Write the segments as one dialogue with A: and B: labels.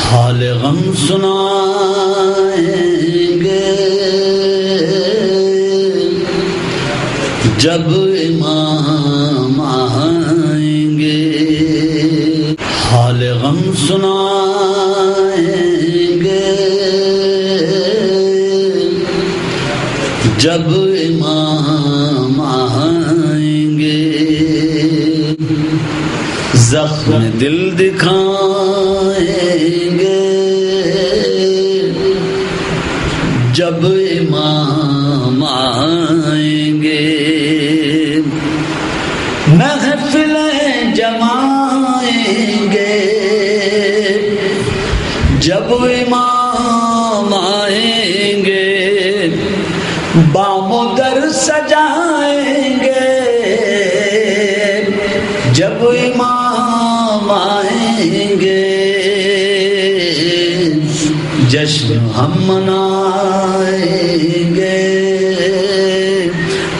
A: حال غم سنائیں گے جب امام آئیں گے، حال غم سنائیں گے جب امام آئیں گے، زخم دل دکھائیں گے جب امام آئیں گے، محفلیں جمائیں گے جب امام آئیں گے، بام و در سجائیں گے جب امام آئیں گے، جشن ہم منائیں گے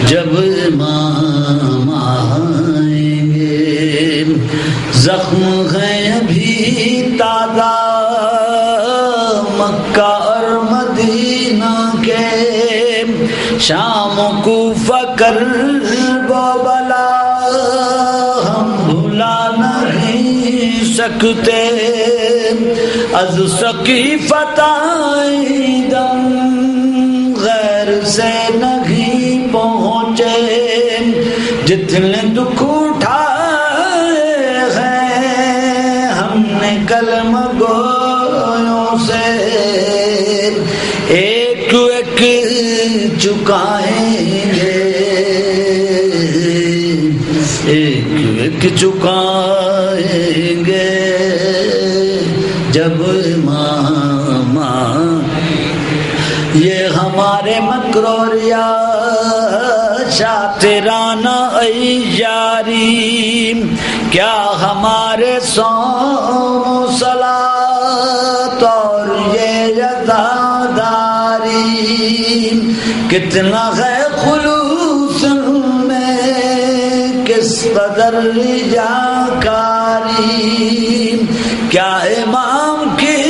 A: جب امام آئیں گے، زخم ہیں ابھی تازہ مکہ اور مدینہ کے، شام کوفہ کرب و بلا ہم بھلا نہیں سکتے، از سقیفۃ دم غیر سے نہیں پہنچے، جتنے دکھ اٹھائے ہیں ہم نے کلمہ گویوں سے، ایک ایک چکائیں گے، ایک ایک چکائیں گے جب امام یہ ہمارے مکروریا شاطرانہ ایاری، کیا ہمارے صوم و صلاۃ اور یہ عزاداری، کتنا ہے خلوص میں کس قدر ریاکاری، کیا امام کی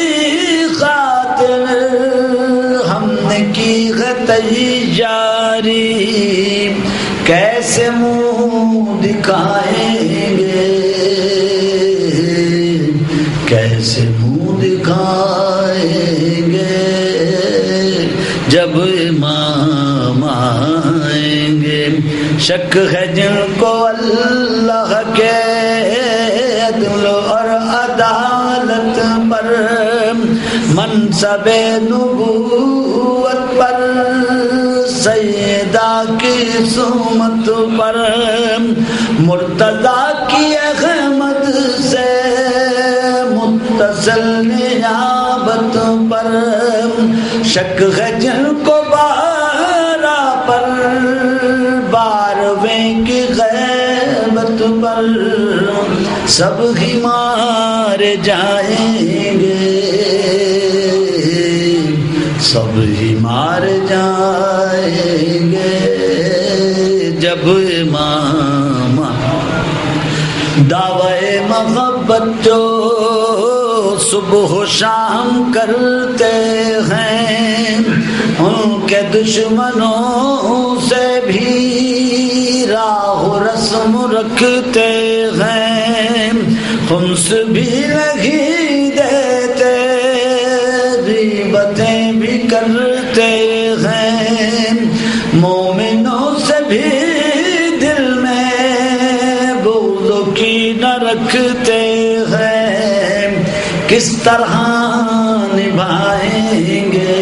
A: خاطر ہم نے کی ہے تیاری، کیسے منہ دکھائیں گے، کیسے منہ دکھائیں گے جب امام آئیں گے، شک ہے جن کو اللہ کے عدل اور عدالت پر، منصب نبوت پر، سیدہ کی سمت پر، مرتضیٰ کی احمد سے متصل نیابت پر، شک ہے جن کو بارہ پر، بارویں کی غیبت پر، سب ہی مارے جائیں گے، سب ہی مار جائیں گے جب امام، دعوی محبت جو صبح و شام کرتے ہیں، ان کے دشمنوں سے بھی راہ و رسم رکھتے ہیں، خمس بھی نہیں دیتے غیبتیں بھی کرتے ہیں، مومنوں سے بھی دل میں بغض و کینہ رکھتے ہیں، کس طرح نبھائیں گے،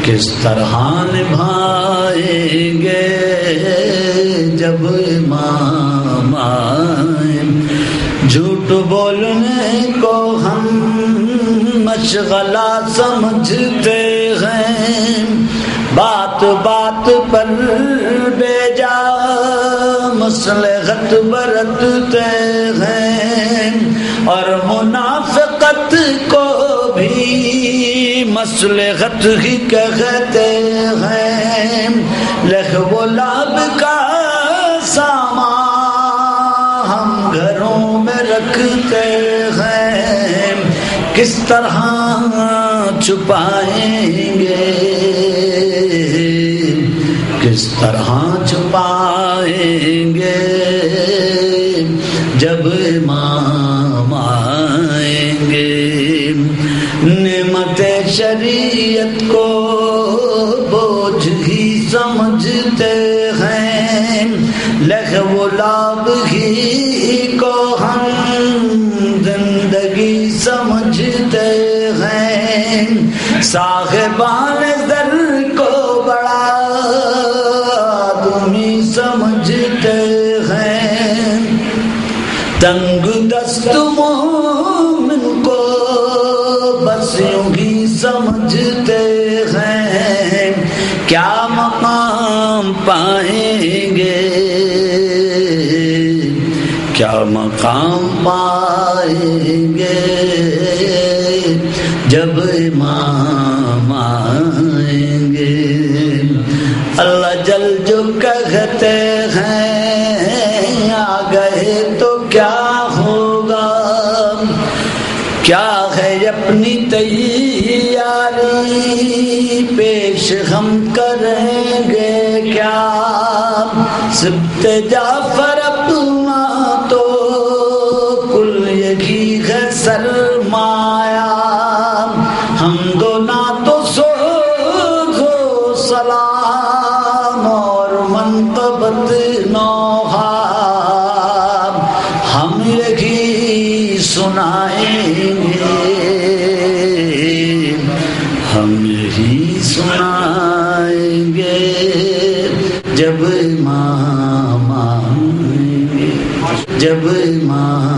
A: کس طرح نبھائیں گے جب امام آئیں، جھوٹ بولنے کو ہم مشغلہ سمجھتے ہیں، بات بات پر بے جا مصلحت برتتے ہیں، اور منافقت کو بھی مصلحت ہی کہتے ہیں، لہو و لعب کا سامان ہم گھروں میں رکھتے ہیں، کس طرح چھپائیں گے، کس طرح چھپائیں گے جب امام آئیں گے۔ نعمت شریعت کو بوجھ ہی سمجھتے ہیں، لہو لعب ہی کو ہم زندگی سمجھتے ہیں، صاحبان زر کو بڑا آدمی سمجھتے ہیں، تنگ دست مومن کو بس یوں ہی سمجھتے ہیں، کیا مقام پائیں گے، کیا مقام پائیں گے جب امام آئیں گے۔ اللہ جل جو کہتے ہیں آ گئے تو کیا ہوگا، کیا ہے اپنی تیاری پیش ہم کریں گے کیا، سبت جعفر اپنا تو کل یہی ہے سرمایہ، ہم دو نعت و سوز و سلام اور منقبت نوحہ ہم یہی سنائیں گے، ہم یہی سنائیں گے جب امام آئیں گے، جب امام